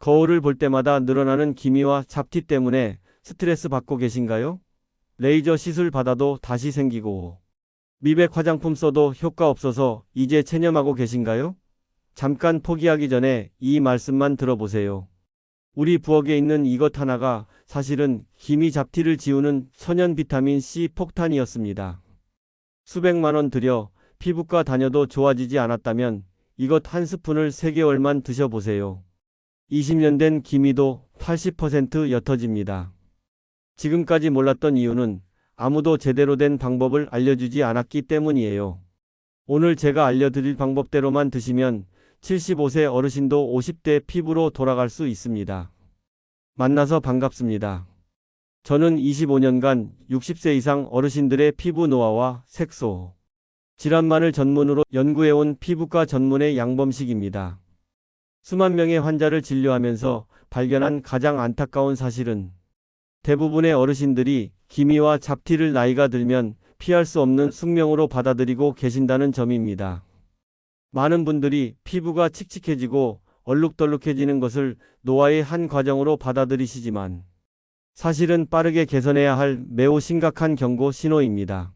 거울을 볼 때마다 늘어나는 기미와 잡티 때문에 스트레스 받고 계신가요? 레이저 시술 받아도 다시 생기고 미백 화장품 써도 효과 없어서 이제 체념하고 계신가요? 잠깐 포기하기 전에 이 말씀만 들어보세요. 우리 부엌에 있는 이것 하나가 사실은 기미 잡티를 지우는 천연 비타민 C 폭탄이었습니다. 수백만 원 들여 피부과 다녀도 좋아지지 않았다면 이것 한 스푼을 3개월만 드셔보세요. 20년 된 기미도 80% 옅어집니다. 지금까지 몰랐던 이유는 아무도 제대로 된 방법을 알려주지 않았기 때문이에요. 오늘 제가 알려드릴 방법대로만 드시면 75세 어르신도 50대 피부로 돌아갈 수 있습니다. 만나서 반갑습니다. 저는 25년간 60세 이상 어르신들의 피부 노화와 색소, 질환만을 전문으로 연구해온 피부과 전문의 양범식입니다. 수만 명의 환자를 진료하면서 발견한 가장 안타까운 사실은 대부분의 어르신들이 기미와 잡티를 나이가 들면 피할 수 없는 숙명으로 받아들이고 계신다는 점입니다. 많은 분들이 피부가 칙칙해지고 얼룩덜룩해지는 것을 노화의 한 과정으로 받아들이시지만 사실은 빠르게 개선해야 할 매우 심각한 경고 신호입니다.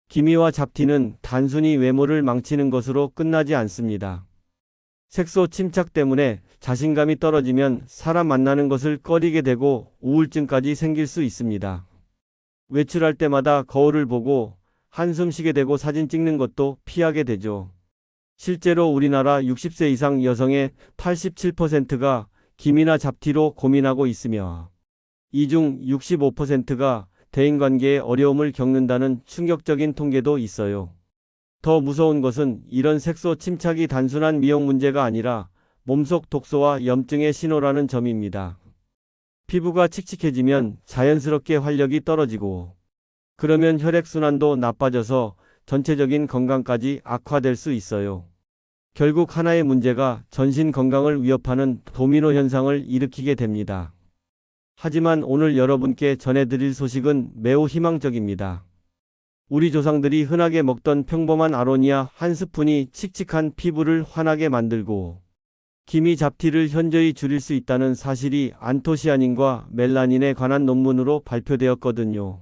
기미와 잡티는 단순히 외모를 망치는 것으로 끝나지 않습니다. 색소 침착 때문에 자신감이 떨어지면 사람 만나는 것을 꺼리게 되고 우울증까지 생길 수 있습니다. 외출할 때마다 거울을 보고 한숨 쉬게 되고 사진 찍는 것도 피하게 되죠. 실제로 우리나라 60세 이상 여성의 87%가 기미나 잡티로 고민하고 있으며 이 중 65%가 대인관계에 어려움을 겪는다는 충격적인 통계도 있어요. 더 무서운 것은 이런 색소 침착이 단순한 미용 문제가 아니라 몸속 독소와 염증의 신호라는 점입니다. 피부가 칙칙해지면 자연스럽게 활력이 떨어지고 그러면 혈액순환도 나빠져서 전체적인 건강까지 악화될 수 있어요. 결국 하나의 문제가 전신 건강을 위협하는 도미노 현상을 일으키게 됩니다. 하지만 오늘 여러분께 전해드릴 소식은 매우 희망적입니다. 우리 조상들이 흔하게 먹던 평범한 아로니아 한 스푼이 칙칙한 피부를 환하게 만들고 기미 잡티를 현저히 줄일 수 있다는 사실이 안토시아닌과 멜라닌에 관한 논문으로 발표되었거든요.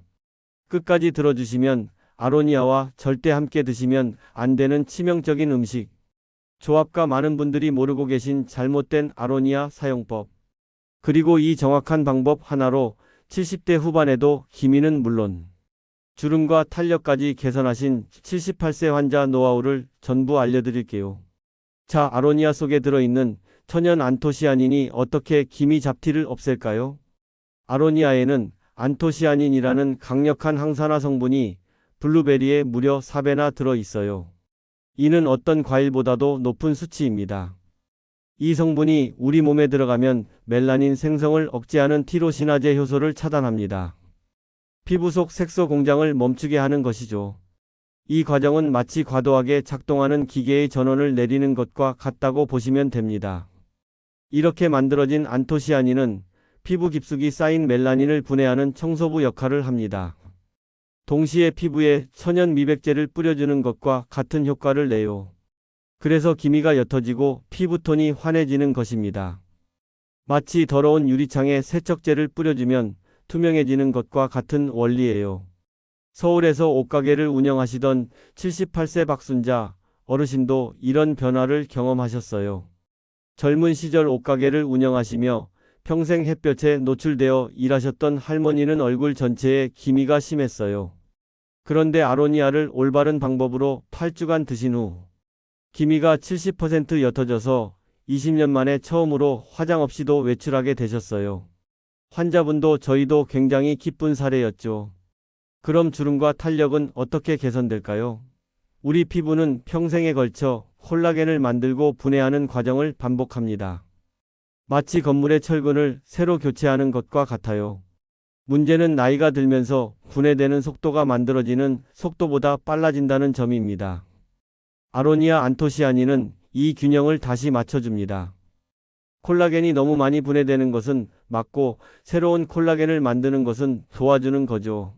끝까지 들어주시면 아로니아와 절대 함께 드시면 안 되는 치명적인 음식, 조합과 많은 분들이 모르고 계신 잘못된 아로니아 사용법, 그리고 이 정확한 방법 하나로 70대 후반에도 기미는 물론 주름과 탄력까지 개선하신 78세 환자 노하우를 전부 알려드릴게요. 자, 아로니아 속에 들어있는 천연 안토시아닌이 어떻게 기미 잡티를 없앨까요? 아로니아에는 안토시아닌이라는 강력한 항산화 성분이 블루베리에 무려 4배나 들어있어요. 이는 어떤 과일보다도 높은 수치입니다. 이 성분이 우리 몸에 들어가면 멜라닌 생성을 억제하는 티로시나제 효소를 차단합니다. 피부 속 색소 공장을 멈추게 하는 것이죠. 이 과정은 마치 과도하게 작동하는 기계의 전원을 내리는 것과 같다고 보시면 됩니다. 이렇게 만들어진 안토시아닌은 피부 깊숙이 쌓인 멜라닌을 분해하는 청소부 역할을 합니다. 동시에 피부에 천연 미백제를 뿌려주는 것과 같은 효과를 내요. 그래서 기미가 옅어지고 피부톤이 환해지는 것입니다. 마치 더러운 유리창에 세척제를 뿌려주면 투명해지는 것과 같은 원리예요. 서울에서 옷가게를 운영하시던 78세 박순자 어르신도 이런 변화를 경험하셨어요. 젊은 시절 옷가게를 운영하시며 평생 햇볕에 노출되어 일하셨던 할머니는 얼굴 전체에 기미가 심했어요. 그런데 아로니아를 올바른 방법으로 8주간 드신 후 기미가 70% 옅어져서 20년 만에 처음으로 화장 없이도 외출하게 되셨어요. 환자분도 저희도 굉장히 기쁜 사례였죠. 그럼 주름과 탄력은 어떻게 개선될까요? 우리 피부는 평생에 걸쳐 콜라겐을 만들고 분해하는 과정을 반복합니다. 마치 건물의 철근을 새로 교체하는 것과 같아요. 문제는 나이가 들면서 분해되는 속도가 만들어지는 속도보다 빨라진다는 점입니다. 아로니아 안토시아닌은 이 균형을 다시 맞춰줍니다. 콜라겐이 너무 많이 분해되는 것은 막고 새로운 콜라겐을 만드는 것은 도와주는 거죠.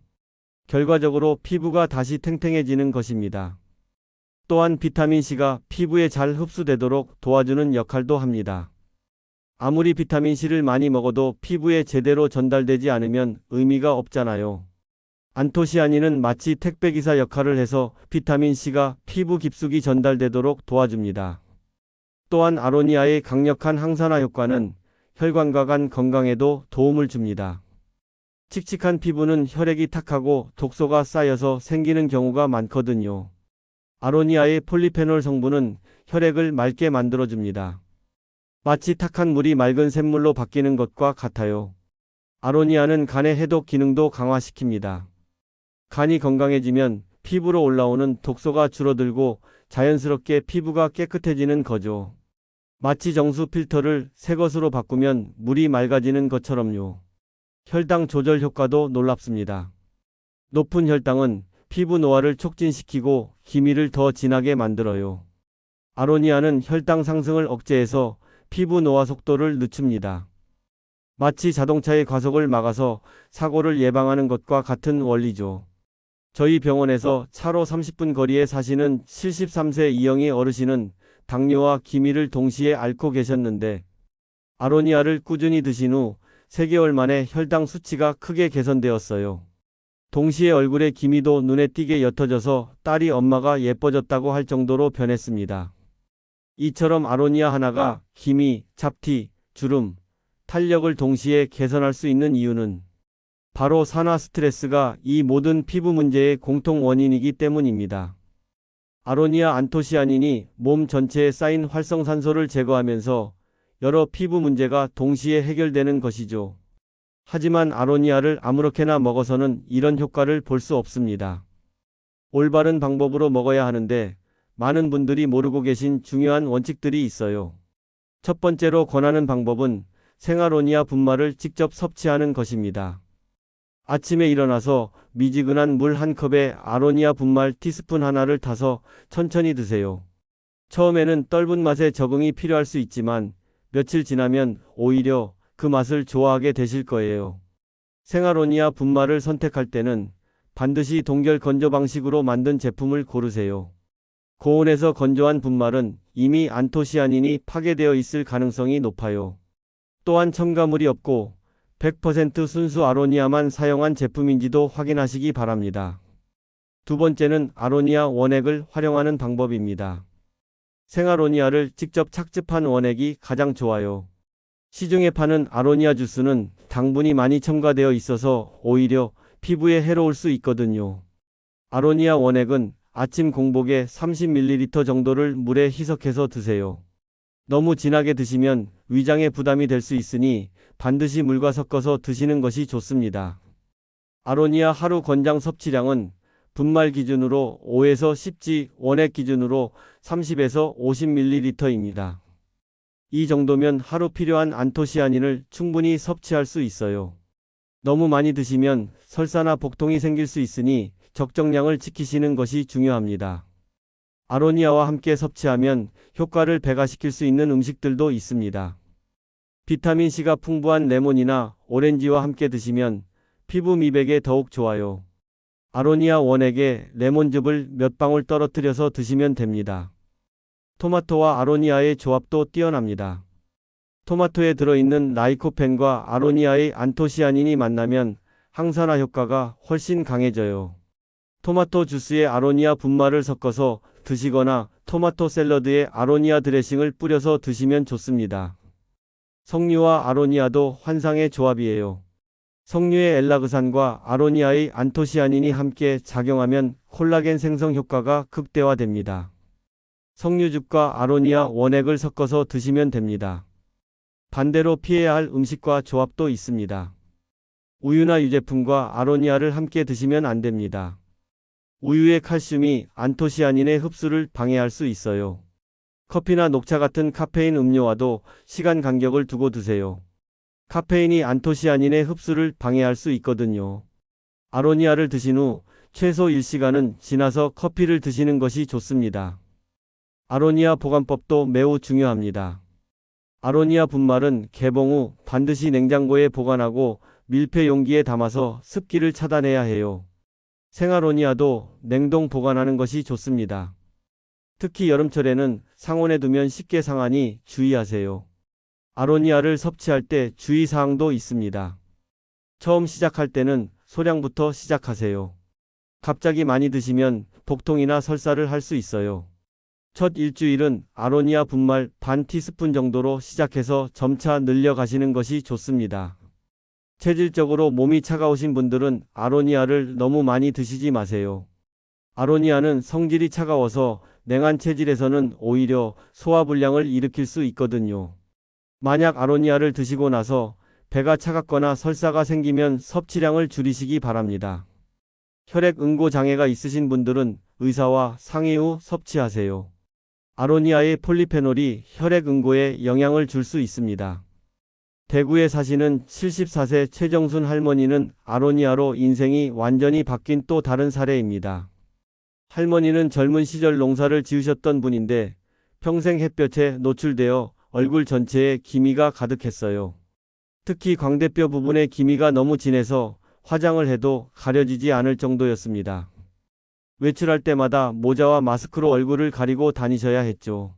결과적으로 피부가 다시 탱탱해지는 것입니다. 또한 비타민C가 피부에 잘 흡수되도록 도와주는 역할도 합니다. 아무리 비타민C를 많이 먹어도 피부에 제대로 전달되지 않으면 의미가 없잖아요. 안토시아닌은 마치 택배기사 역할을 해서 비타민C가 피부 깊숙이 전달되도록 도와줍니다. 또한 아로니아의 강력한 항산화 효과는 혈관과 간 건강에도 도움을 줍니다. 칙칙한 피부는 혈액이 탁하고 독소가 쌓여서 생기는 경우가 많거든요. 아로니아의 폴리페놀 성분은 혈액을 맑게 만들어줍니다. 마치 탁한 물이 맑은 샘물로 바뀌는 것과 같아요. 아로니아는 간의 해독 기능도 강화시킵니다. 간이 건강해지면 피부로 올라오는 독소가 줄어들고 자연스럽게 피부가 깨끗해지는 거죠. 마치 정수 필터를 새 것으로 바꾸면 물이 맑아지는 것처럼요. 혈당 조절 효과도 놀랍습니다. 높은 혈당은 피부 노화를 촉진시키고 기미를 더 진하게 만들어요. 아로니아는 혈당 상승을 억제해서 피부 노화 속도를 늦춥니다. 마치 자동차의 과속을 막아서 사고를 예방하는 것과 같은 원리죠. 저희 병원에서 차로 30분 거리에 사시는 73세 이영희 어르신은 당뇨와 기미를 동시에 앓고 계셨는데 아로니아를 꾸준히 드신 후 3개월 만에 혈당 수치가 크게 개선되었어요. 동시에 얼굴의 기미도 눈에 띄게 옅어져서 딸이 엄마가 예뻐졌다고 할 정도로 변했습니다. 이처럼 아로니아 하나가 기미, 잡티, 주름, 탄력을 동시에 개선할 수 있는 이유는 바로 산화 스트레스가 이 모든 피부 문제의 공통 원인이기 때문입니다. 아로니아 안토시아닌이 몸 전체에 쌓인 활성산소를 제거하면서 여러 피부 문제가 동시에 해결되는 것이죠. 하지만 아로니아를 아무렇게나 먹어서는 이런 효과를 볼 수 없습니다. 올바른 방법으로 먹어야 하는데 많은 분들이 모르고 계신 중요한 원칙들이 있어요. 첫 번째로 권하는 방법은 생아로니아 분말을 직접 섭취하는 것입니다. 아침에 일어나서 미지근한 물 한 컵에 아로니아 분말 티스푼 하나를 타서 천천히 드세요. 처음에는 떫은 맛에 적응이 필요할 수 있지만 며칠 지나면 오히려 그 맛을 좋아하게 되실 거예요. 생아로니아 분말을 선택할 때는 반드시 동결 건조 방식으로 만든 제품을 고르세요. 고온에서 건조한 분말은 이미 안토시아닌이 파괴되어 있을 가능성이 높아요. 또한 첨가물이 없고 100% 순수 아로니아만 사용한 제품인지도 확인하시기 바랍니다. 두 번째는 아로니아 원액을 활용하는 방법입니다. 생아로니아를 직접 착즙한 원액이 가장 좋아요. 시중에 파는 아로니아 주스는 당분이 많이 첨가되어 있어서 오히려 피부에 해로울 수 있거든요. 아로니아 원액은 아침 공복에 30ml 정도를 물에 희석해서 드세요. 너무 진하게 드시면 위장에 부담이 될 수 있으니 반드시 물과 섞어서 드시는 것이 좋습니다. 아로니아 하루 권장 섭취량은 분말 기준으로 5에서 10지, 원액 기준으로 30에서 50ml입니다. 이 정도면 하루 필요한 안토시아닌을 충분히 섭취할 수 있어요. 너무 많이 드시면 설사나 복통이 생길 수 있으니 적정량을 지키시는 것이 중요합니다. 아로니아와 함께 섭취하면 효과를 배가시킬 수 있는 음식들도 있습니다. 비타민C가 풍부한 레몬이나 오렌지와 함께 드시면 피부 미백에 더욱 좋아요. 아로니아 원액에 레몬즙을 몇 방울 떨어뜨려서 드시면 됩니다. 토마토와 아로니아의 조합도 뛰어납니다. 토마토에 들어있는 라이코펜과 아로니아의 안토시아닌이 만나면 항산화 효과가 훨씬 강해져요. 토마토 주스에 아로니아 분말을 섞어서 드시거나 토마토 샐러드에 아로니아 드레싱을 뿌려서 드시면 좋습니다. 석류와 아로니아도 환상의 조합이에요. 석류의 엘라그산과 아로니아의 안토시아닌이 함께 작용하면 콜라겐 생성 효과가 극대화됩니다. 석류즙과 아로니아 원액을 섞어서 드시면 됩니다. 반대로 피해야 할 음식과 조합도 있습니다. 우유나 유제품과 아로니아를 함께 드시면 안 됩니다. 우유의 칼슘이 안토시아닌의 흡수를 방해할 수 있어요. 커피나 녹차 같은 카페인 음료와도 시간 간격을 두고 드세요. 카페인이 안토시아닌의 흡수를 방해할 수 있거든요. 아로니아를 드신 후 최소 1시간은 지나서 커피를 드시는 것이 좋습니다. 아로니아 보관법도 매우 중요합니다. 아로니아 분말은 개봉 후 반드시 냉장고에 보관하고 밀폐 용기에 담아서 습기를 차단해야 해요. 생아로니아도 냉동 보관하는 것이 좋습니다. 특히 여름철에는 상온에 두면 쉽게 상하니 주의하세요. 아로니아를 섭취할 때 주의사항도 있습니다. 처음 시작할 때는 소량부터 시작하세요. 갑자기 많이 드시면 복통이나 설사를 할 수 있어요. 첫 일주일은 아로니아 분말 반 티스푼 정도로 시작해서 점차 늘려가시는 것이 좋습니다. 체질적으로 몸이 차가우신 분들은 아로니아를 너무 많이 드시지 마세요. 아로니아는 성질이 차가워서 냉한 체질에서는 오히려 소화불량을 일으킬 수 있거든요. 만약 아로니아를 드시고 나서 배가 차갑거나 설사가 생기면 섭취량을 줄이시기 바랍니다. 혈액 응고 장애가 있으신 분들은 의사와 상의 후 섭취하세요. 아로니아의 폴리페놀이 혈액 응고에 영향을 줄 수 있습니다. 대구에 사시는 74세 최정순 할머니는 아로니아로 인생이 완전히 바뀐 또 다른 사례입니다. 할머니는 젊은 시절 농사를 지으셨던 분인데 평생 햇볕에 노출되어 얼굴 전체에 기미가 가득했어요. 특히 광대뼈 부분에 기미가 너무 진해서 화장을 해도 가려지지 않을 정도였습니다. 외출할 때마다 모자와 마스크로 얼굴을 가리고 다니셔야 했죠.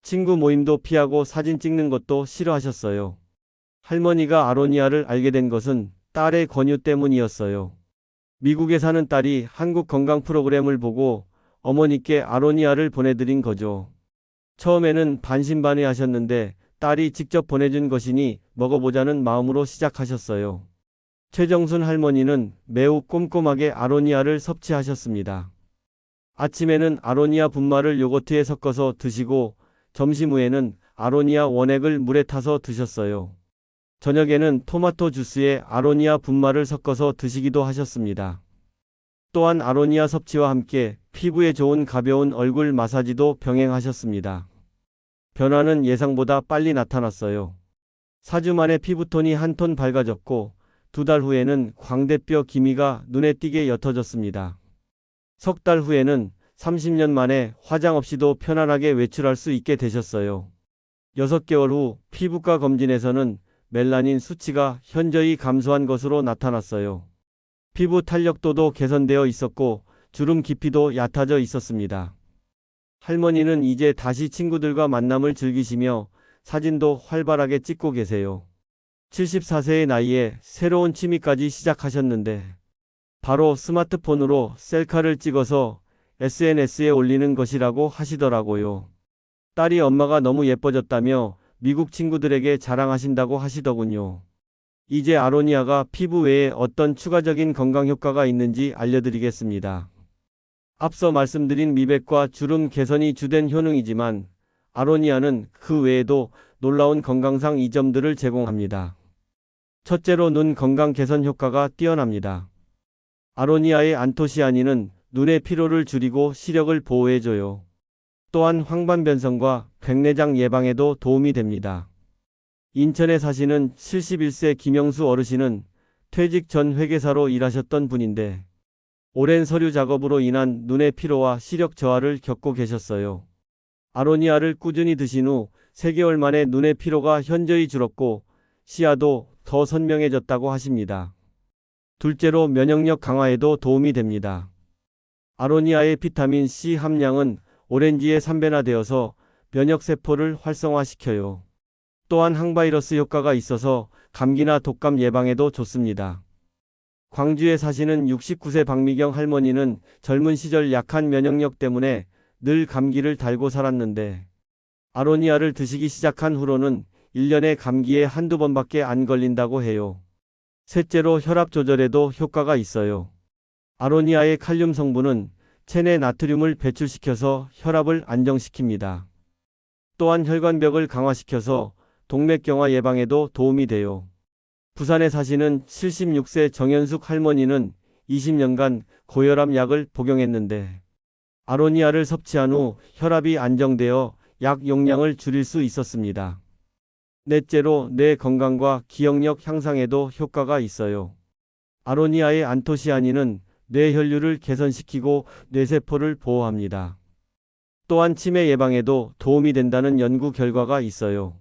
친구 모임도 피하고 사진 찍는 것도 싫어하셨어요. 할머니가 아로니아를 알게 된 것은 딸의 권유 때문이었어요. 미국에 사는 딸이 한국 건강 프로그램을 보고 어머니께 아로니아를 보내드린 거죠. 처음에는 반신반의 하셨는데 딸이 직접 보내준 것이니 먹어보자는 마음으로 시작하셨어요. 최정순 할머니는 매우 꼼꼼하게 아로니아를 섭취하셨습니다. 아침에는 아로니아 분말을 요거트에 섞어서 드시고 점심 후에는 아로니아 원액을 물에 타서 드셨어요. 저녁에는 토마토 주스에 아로니아 분말을 섞어서 드시기도 하셨습니다. 또한 아로니아 섭취와 함께 피부에 좋은 가벼운 얼굴 마사지도 병행하셨습니다. 변화는 예상보다 빨리 나타났어요. 4주 만에 피부톤이 한 톤 밝아졌고 2달 후에는 광대뼈 기미가 눈에 띄게 옅어졌습니다. 석 달 후에는 30년 만에 화장 없이도 편안하게 외출할 수 있게 되셨어요. 6개월 후 피부과 검진에서는 멜라닌 수치가 현저히 감소한 것으로 나타났어요. 피부 탄력도도 개선되어 있었고 주름 깊이도 얕아져 있었습니다. 할머니는 이제 다시 친구들과 만남을 즐기시며 사진도 활발하게 찍고 계세요. 74세의 나이에 새로운 취미까지 시작하셨는데 바로 스마트폰으로 셀카를 찍어서 SNS에 올리는 것이라고 하시더라고요. 딸이 엄마가 너무 예뻐졌다며 미국 친구들에게 자랑하신다고 하시더군요. 이제 아로니아가 피부 외에 어떤 추가적인 건강 효과가 있는지 알려드리겠습니다. 앞서 말씀드린 미백과 주름 개선이 주된 효능이지만 아로니아는 그 외에도 놀라운 건강상 이점들을 제공합니다. 첫째로 눈 건강 개선 효과가 뛰어납니다. 아로니아의 안토시아닌은 눈의 피로를 줄이고 시력을 보호해줘요. 또한 황반변성과 백내장 예방에도 도움이 됩니다. 인천에 사시는 71세 김영수 어르신은 퇴직 전 회계사로 일하셨던 분인데 오랜 서류 작업으로 인한 눈의 피로와 시력 저하를 겪고 계셨어요. 아로니아를 꾸준히 드신 후 3개월 만에 눈의 피로가 현저히 줄었고 시야도 더 선명해졌다고 하십니다. 둘째로 면역력 강화에도 도움이 됩니다. 아로니아의 비타민 C 함량은 오렌지의 3배나 되어서 면역세포를 활성화시켜요. 또한 항바이러스 효과가 있어서 감기나 독감 예방에도 좋습니다. 광주에 사시는 69세 박미경 할머니는 젊은 시절 약한 면역력 때문에 늘 감기를 달고 살았는데 아로니아를 드시기 시작한 후로는 1년에 감기에 한두 번밖에 안 걸린다고 해요. 셋째로 혈압 조절에도 효과가 있어요. 아로니아의 칼륨 성분은 체내 나트륨을 배출시켜서 혈압을 안정시킵니다. 또한 혈관벽을 강화시켜서 동맥경화 예방에도 도움이 돼요. 부산에 사시는 76세 정현숙 할머니는 20년간 고혈압 약을 복용했는데 아로니아를 섭취한 후 혈압이 안정되어 약 용량을 줄일 수 있었습니다. 넷째로 뇌 건강과 기억력 향상에도 효과가 있어요. 아로니아의 안토시아닌은 뇌 혈류를 개선시키고 뇌세포를 보호합니다. 또한 치매 예방에도 도움이 된다는 연구 결과가 있어요.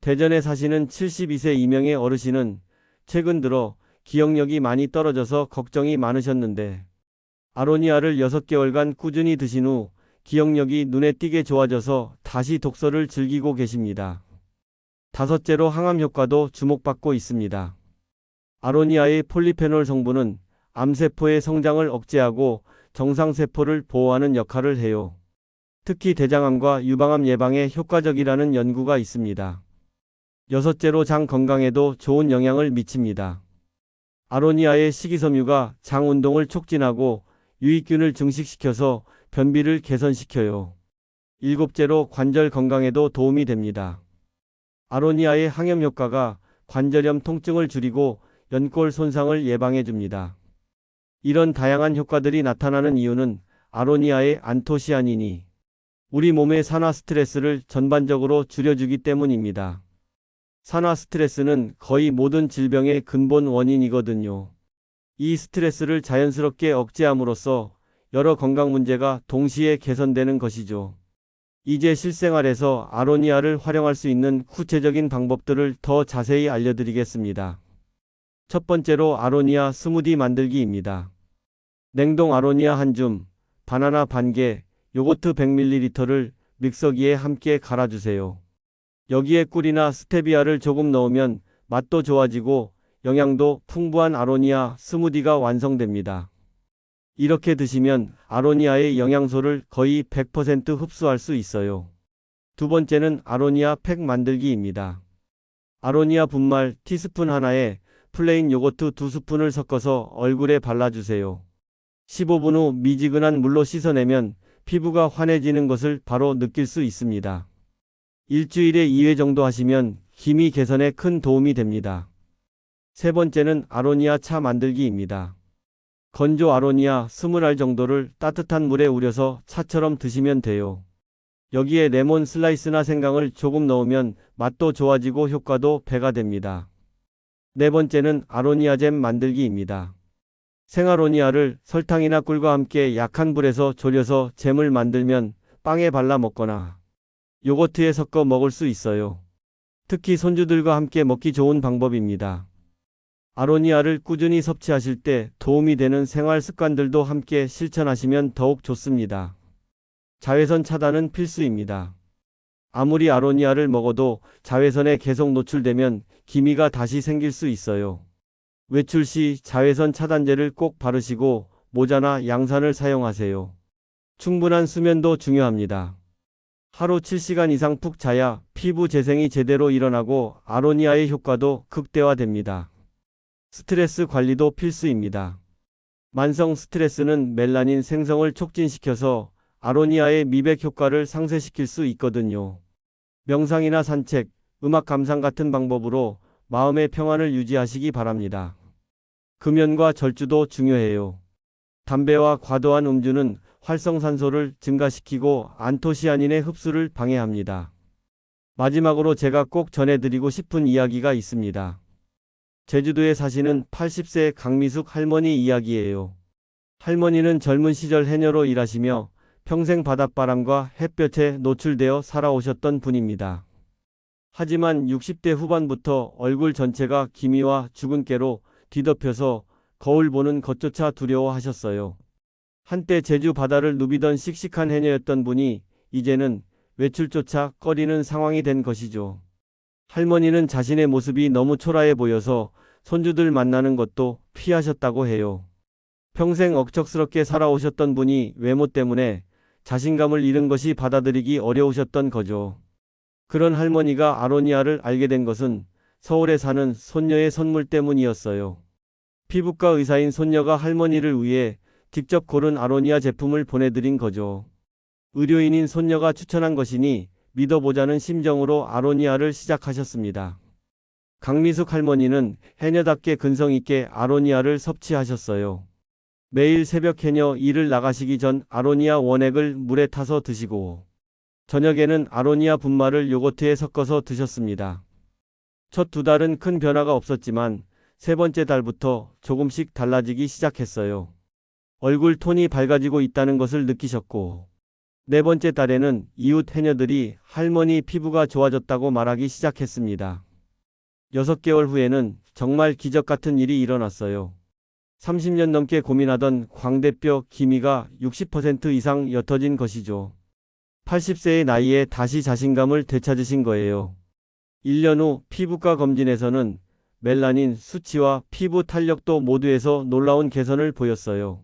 대전에 사시는 72세 이명의 어르신은 최근 들어 기억력이 많이 떨어져서 걱정이 많으셨는데 아로니아를 6개월간 꾸준히 드신 후 기억력이 눈에 띄게 좋아져서 다시 독서를 즐기고 계십니다. 다섯째로 항암 효과도 주목받고 있습니다. 아로니아의 폴리페놀 성분은 암세포의 성장을 억제하고 정상세포를 보호하는 역할을 해요. 특히 대장암과 유방암 예방에 효과적이라는 연구가 있습니다. 여섯째로 장 건강에도 좋은 영향을 미칩니다. 아로니아의 식이섬유가 장 운동을 촉진하고 유익균을 증식시켜서 변비를 개선시켜요. 일곱째로 관절 건강에도 도움이 됩니다. 아로니아의 항염 효과가 관절염 통증을 줄이고 연골 손상을 예방해 줍니다. 이런 다양한 효과들이 나타나는 이유는 아로니아의 안토시아닌이 우리 몸의 산화 스트레스를 전반적으로 줄여주기 때문입니다. 산화 스트레스는 거의 모든 질병의 근본 원인이거든요. 이 스트레스를 자연스럽게 억제함으로써 여러 건강 문제가 동시에 개선되는 것이죠. 이제 실생활에서 아로니아를 활용할 수 있는 구체적인 방법들을 더 자세히 알려드리겠습니다. 첫 번째로 아로니아 스무디 만들기입니다. 냉동 아로니아 한 줌, 바나나 반 개, 요거트 100ml를 믹서기에 함께 갈아주세요. 여기에 꿀이나 스테비아를 조금 넣으면 맛도 좋아지고 영양도 풍부한 아로니아 스무디가 완성됩니다. 이렇게 드시면 아로니아의 영양소를 거의 100% 흡수할 수 있어요. 두 번째는 아로니아 팩 만들기입니다. 아로니아 분말 티스푼 하나에 플레인 요거트 2스푼을 섞어서 얼굴에 발라주세요. 15분 후 미지근한 물로 씻어내면 피부가 환해지는 것을 바로 느낄 수 있습니다. 일주일에 2회 정도 하시면 기미 개선에 큰 도움이 됩니다. 세 번째는 아로니아 차 만들기입니다. 건조 아로니아 20알 정도를 따뜻한 물에 우려서 차처럼 드시면 돼요. 여기에 레몬 슬라이스나 생강을 조금 넣으면 맛도 좋아지고 효과도 배가 됩니다. 네 번째는 아로니아 잼 만들기입니다. 생아로니아를 설탕이나 꿀과 함께 약한 불에서 졸여서 잼을 만들면 빵에 발라 먹거나 요거트에 섞어 먹을 수 있어요. 특히 손주들과 함께 먹기 좋은 방법입니다. 아로니아를 꾸준히 섭취하실 때 도움이 되는 생활 습관들도 함께 실천하시면 더욱 좋습니다. 자외선 차단은 필수입니다. 아무리 아로니아를 먹어도 자외선에 계속 노출되면 기미가 다시 생길 수 있어요. 외출 시 자외선 차단제를 꼭 바르시고 모자나 양산을 사용하세요. 충분한 수면도 중요합니다. 하루 7시간 이상 푹 자야 피부 재생이 제대로 일어나고 아로니아의 효과도 극대화됩니다. 스트레스 관리도 필수입니다. 만성 스트레스는 멜라닌 생성을 촉진시켜서 아로니아의 미백 효과를 상쇄시킬 수 있거든요. 명상이나 산책, 음악 감상 같은 방법으로 마음의 평안을 유지하시기 바랍니다. 금연과 절주도 중요해요. 담배와 과도한 음주는 활성산소를 증가시키고 안토시아닌의 흡수를 방해합니다. 마지막으로 제가 꼭 전해드리고 싶은 이야기가 있습니다. 제주도에 사시는 80세 강미숙 할머니 이야기예요. 할머니는 젊은 시절 해녀로 일하시며 평생 바닷바람과 햇볕에 노출되어 살아오셨던 분입니다. 하지만 60대 후반부터 얼굴 전체가 기미와 주근깨로 뒤덮여서 거울 보는 것조차 두려워하셨어요. 한때 제주 바다를 누비던 씩씩한 해녀였던 분이 이제는 외출조차 꺼리는 상황이 된 것이죠. 할머니는 자신의 모습이 너무 초라해 보여서 손주들 만나는 것도 피하셨다고 해요. 평생 억척스럽게 살아오셨던 분이 외모 때문에 자신감을 잃은 것이 받아들이기 어려우셨던 거죠. 그런 할머니가 아로니아를 알게 된 것은 서울에 사는 손녀의 선물 때문이었어요. 피부과 의사인 손녀가 할머니를 위해 직접 고른 아로니아 제품을 보내드린 거죠. 의료인인 손녀가 추천한 것이니 믿어보자는 심정으로 아로니아를 시작하셨습니다. 강미숙 할머니는 해녀답게 근성 있게 아로니아를 섭취하셨어요. 매일 새벽 해녀 일을 나가시기 전 아로니아 원액을 물에 타서 드시고 저녁에는 아로니아 분말을 요거트에 섞어서 드셨습니다. 첫 2달은 큰 변화가 없었지만 세 번째 달부터 조금씩 달라지기 시작했어요. 얼굴 톤이 밝아지고 있다는 것을 느끼셨고 네 번째 달에는 이웃 해녀들이 할머니 피부가 좋아졌다고 말하기 시작했습니다. 6개월 후에는 정말 기적 같은 일이 일어났어요. 30년 넘게 고민하던 광대뼈 기미가 60% 이상 옅어진 것이죠. 80세의 나이에 다시 자신감을 되찾으신 거예요. 1년 후 피부과 검진에서는 멜라닌 수치와 피부 탄력도 모두에서 놀라운 개선을 보였어요.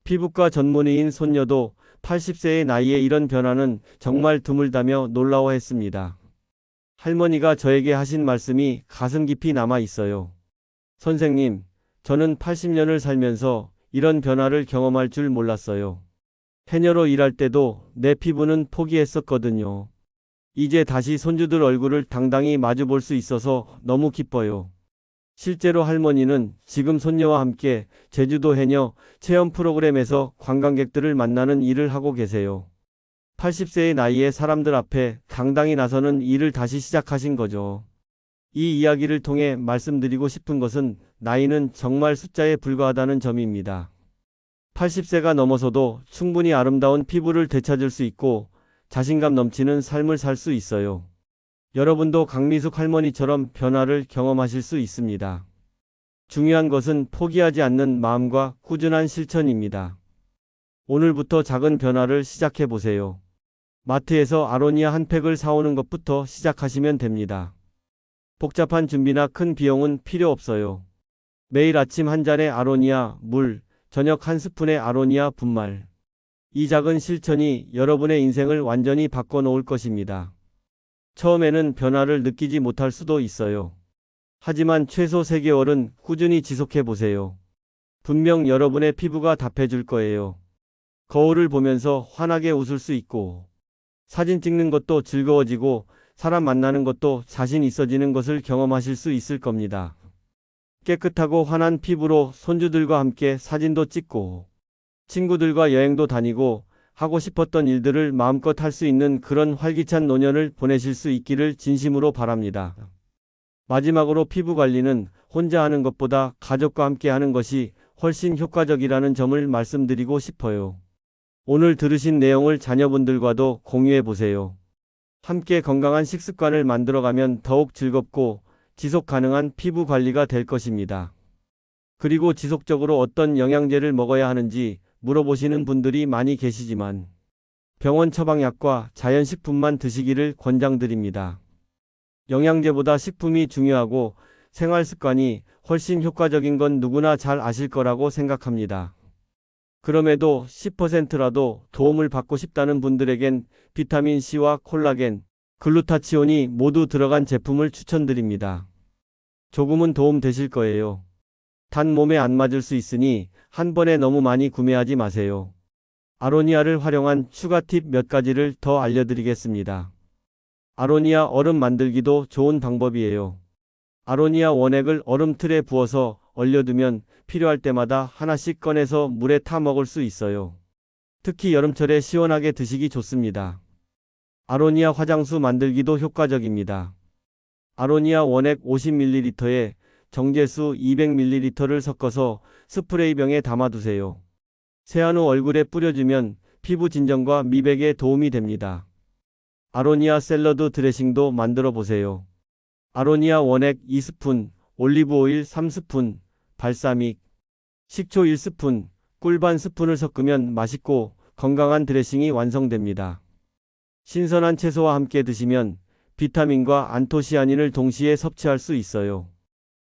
피부과 전문의인 손녀도 80세의 나이에 이런 변화는 정말 드물다며 놀라워했습니다. 할머니가 저에게 하신 말씀이 가슴 깊이 남아 있어요. 선생님, 저는 80년을 살면서 이런 변화를 경험할 줄 몰랐어요. 해녀로 일할 때도 내 피부는 포기했었거든요. 이제 다시 손주들 얼굴을 당당히 마주 볼 수 있어서 너무 기뻐요. 실제로 할머니는 지금 손녀와 함께 제주도 해녀 체험 프로그램에서 관광객들을 만나는 일을 하고 계세요. 80세의 나이에 사람들 앞에 당당히 나서는 일을 다시 시작하신 거죠. 이 이야기를 통해 말씀드리고 싶은 것은 나이는 정말 숫자에 불과하다는 점입니다. 80세가 넘어서도 충분히 아름다운 피부를 되찾을 수 있고 자신감 넘치는 삶을 살 수 있어요. 여러분도 강미숙 할머니처럼 변화를 경험하실 수 있습니다. 중요한 것은 포기하지 않는 마음과 꾸준한 실천입니다. 오늘부터 작은 변화를 시작해 보세요. 마트에서 아로니아 한 팩을 사오는 것부터 시작하시면 됩니다. 복잡한 준비나 큰 비용은 필요 없어요. 매일 아침 한 잔의 아로니아 물, 저녁 한 스푼의 아로니아 분말. 이 작은 실천이 여러분의 인생을 완전히 바꿔놓을 것입니다. 처음에는 변화를 느끼지 못할 수도 있어요. 하지만 최소 3개월은 꾸준히 지속해 보세요. 분명 여러분의 피부가 답해줄 거예요. 거울을 보면서 환하게 웃을 수 있고, 사진 찍는 것도 즐거워지고, 사람 만나는 것도 자신 있어지는 것을 경험하실 수 있을 겁니다. 깨끗하고 환한 피부로 손주들과 함께 사진도 찍고, 친구들과 여행도 다니고, 하고 싶었던 일들을 마음껏 할 수 있는 그런 활기찬 노년을 보내실 수 있기를 진심으로 바랍니다. 마지막으로 피부 관리는 혼자 하는 것보다 가족과 함께 하는 것이 훨씬 효과적이라는 점을 말씀드리고 싶어요. 오늘 들으신 내용을 자녀분들과도 공유해 보세요. 함께 건강한 식습관을 만들어가면 더욱 즐겁고 지속 가능한 피부 관리가 될 것입니다. 그리고 지속적으로 어떤 영양제를 먹어야 하는지 물어보시는 분들이 많이 계시지만 병원 처방약과 자연식품만 드시기를 권장드립니다. 영양제보다 식품이 중요하고 생활습관이 훨씬 효과적인 건 누구나 잘 아실 거라고 생각합니다. 그럼에도 10%라도 도움을 받고 싶다는 분들에겐 비타민C와 콜라겐, 글루타치온이 모두 들어간 제품을 추천드립니다. 조금은 도움 되실 거예요. 단 몸에 안 맞을 수 있으니 한 번에 너무 많이 구매하지 마세요. 아로니아를 활용한 추가 팁 몇 가지를 더 알려드리겠습니다. 아로니아 얼음 만들기도 좋은 방법이에요. 아로니아 원액을 얼음틀에 부어서 얼려두면 필요할 때마다 하나씩 꺼내서 물에 타 먹을 수 있어요. 특히 여름철에 시원하게 드시기 좋습니다. 아로니아 화장수 만들기도 효과적입니다. 아로니아 원액 50ml에 정제수 200ml를 섞어서 스프레이병에 담아두세요. 세안 후 얼굴에 뿌려주면 피부 진정과 미백에 도움이 됩니다. 아로니아 샐러드 드레싱도 만들어 보세요. 아로니아 원액 2스푼, 올리브 오일 3스푼, 발사믹, 식초 1스푼, 꿀 반 스푼을 섞으면 맛있고 건강한 드레싱이 완성됩니다. 신선한 채소와 함께 드시면 비타민과 안토시아닌을 동시에 섭취할 수 있어요.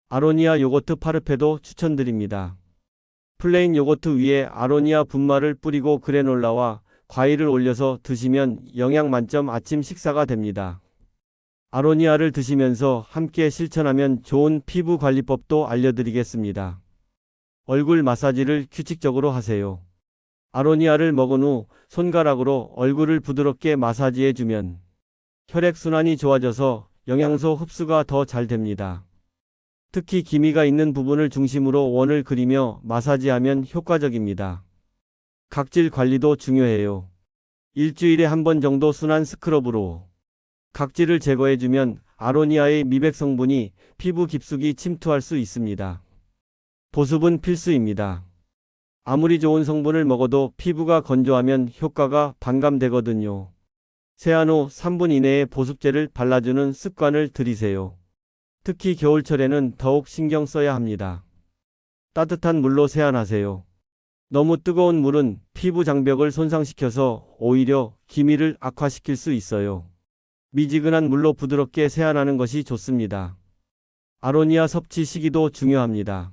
아로니아 요거트 파르페도 추천드립니다. 플레인 요거트 위에 아로니아 분말을 뿌리고 그래놀라와 과일을 올려서 드시면 영양 만점 아침 식사가 됩니다. 아로니아를 드시면서 함께 실천하면 좋은 피부 관리법도 알려드리겠습니다. 얼굴 마사지를 규칙적으로 하세요. 아로니아를 먹은 후 손가락으로 얼굴을 부드럽게 마사지해주면 혈액순환이 좋아져서 영양소 흡수가 더 잘 됩니다. 특히 기미가 있는 부분을 중심으로 원을 그리며 마사지하면 효과적입니다. 각질 관리도 중요해요. 일주일에 한 번 정도 순한 스크럽으로 각질을 제거해주면 아로니아의 미백 성분이 피부 깊숙이 침투할 수 있습니다. 보습은 필수입니다. 아무리 좋은 성분을 먹어도 피부가 건조하면 효과가 반감되거든요. 세안 후 3분 이내에 보습제를 발라주는 습관을 들이세요. 특히 겨울철에는 더욱 신경 써야 합니다. 따뜻한 물로 세안하세요. 너무 뜨거운 물은 피부 장벽을 손상시켜서 오히려 기미를 악화시킬 수 있어요. 미지근한 물로 부드럽게 세안하는 것이 좋습니다. 아로니아 섭취 시기도 중요합니다.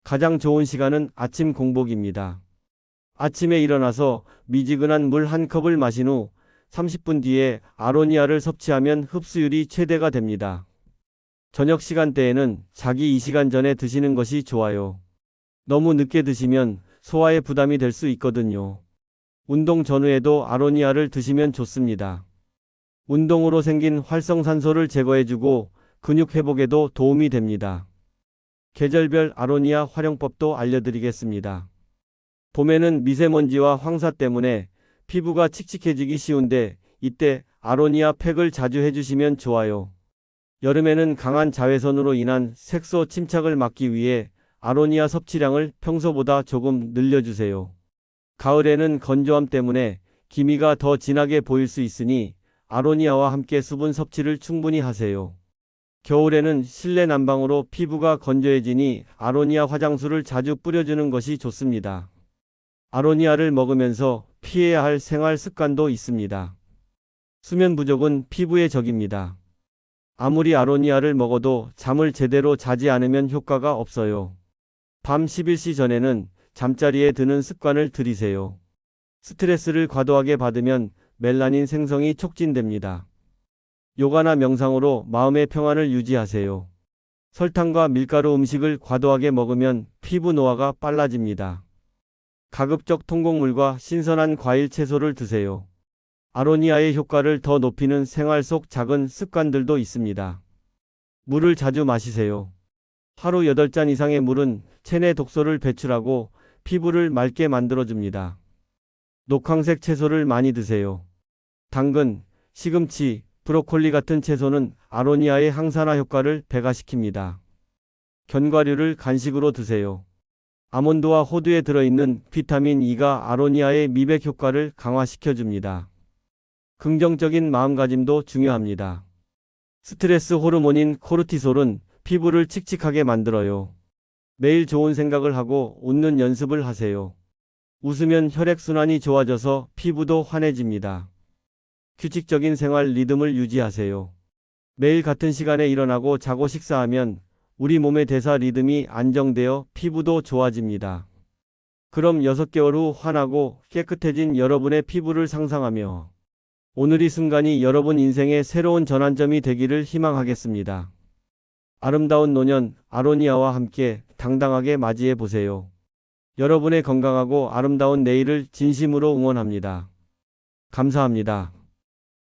가장 좋은 시간은 아침 공복입니다. 아침에 일어나서 미지근한 물 한 컵을 마신 후 30분 뒤에 아로니아를 섭취하면 흡수율이 최대가 됩니다. 저녁 시간대에는 자기 2시간 전에 드시는 것이 좋아요. 너무 늦게 드시면 소화에 부담이 될 수 있거든요. 운동 전후에도 아로니아를 드시면 좋습니다. 운동으로 생긴 활성산소를 제거해주고 근육 회복에도 도움이 됩니다. 계절별 아로니아 활용법도 알려드리겠습니다. 봄에는 미세먼지와 황사 때문에 피부가 칙칙해지기 쉬운데 이때 아로니아 팩을 자주 해주시면 좋아요. 여름에는 강한 자외선으로 인한 색소 침착을 막기 위해 아로니아 섭취량을 평소보다 조금 늘려주세요. 가을에는 건조함 때문에 기미가 더 진하게 보일 수 있으니 아로니아와 함께 수분 섭취를 충분히 하세요. 겨울에는 실내 난방으로 피부가 건조해지니 아로니아 화장수를 자주 뿌려주는 것이 좋습니다. 아로니아를 먹으면서 피해야 할 생활 습관도 있습니다. 수면 부족은 피부의 적입니다. 아무리 아로니아를 먹어도 잠을 제대로 자지 않으면 효과가 없어요. 밤 11시 전에는 잠자리에 드는 습관을 들이세요. 스트레스를 과도하게 받으면 멜라닌 생성이 촉진됩니다. 요가나 명상으로 마음의 평안을 유지하세요. 설탕과 밀가루 음식을 과도하게 먹으면 피부 노화가 빨라집니다. 가급적 통곡물과 신선한 과일 채소를 드세요. 아로니아의 효과를 더 높이는 생활 속 작은 습관들도 있습니다. 물을 자주 마시세요. 하루 8잔 이상의 물은 체내 독소를 배출하고 피부를 맑게 만들어줍니다. 녹황색 채소를 많이 드세요. 당근, 시금치, 브로콜리 같은 채소는 아로니아의 항산화 효과를 배가시킵니다. 견과류를 간식으로 드세요. 아몬드와 호두에 들어있는 비타민 E가 아로니아의 미백 효과를 강화시켜줍니다. 긍정적인 마음가짐도 중요합니다. 스트레스 호르몬인 코르티솔은 피부를 칙칙하게 만들어요. 매일 좋은 생각을 하고 웃는 연습을 하세요. 웃으면 혈액순환이 좋아져서 피부도 환해집니다. 규칙적인 생활 리듬을 유지하세요. 매일 같은 시간에 일어나고 자고 식사하면 우리 몸의 대사 리듬이 안정되어 피부도 좋아집니다. 그럼 6개월 후 환하고 깨끗해진 여러분의 피부를 상상하며 오늘 이 순간이 여러분 인생의 새로운 전환점이 되기를 희망하겠습니다. 아름다운 노년 아로니아와 함께 당당하게 맞이해 보세요. 여러분의 건강하고 아름다운 내일을 진심으로 응원합니다. 감사합니다.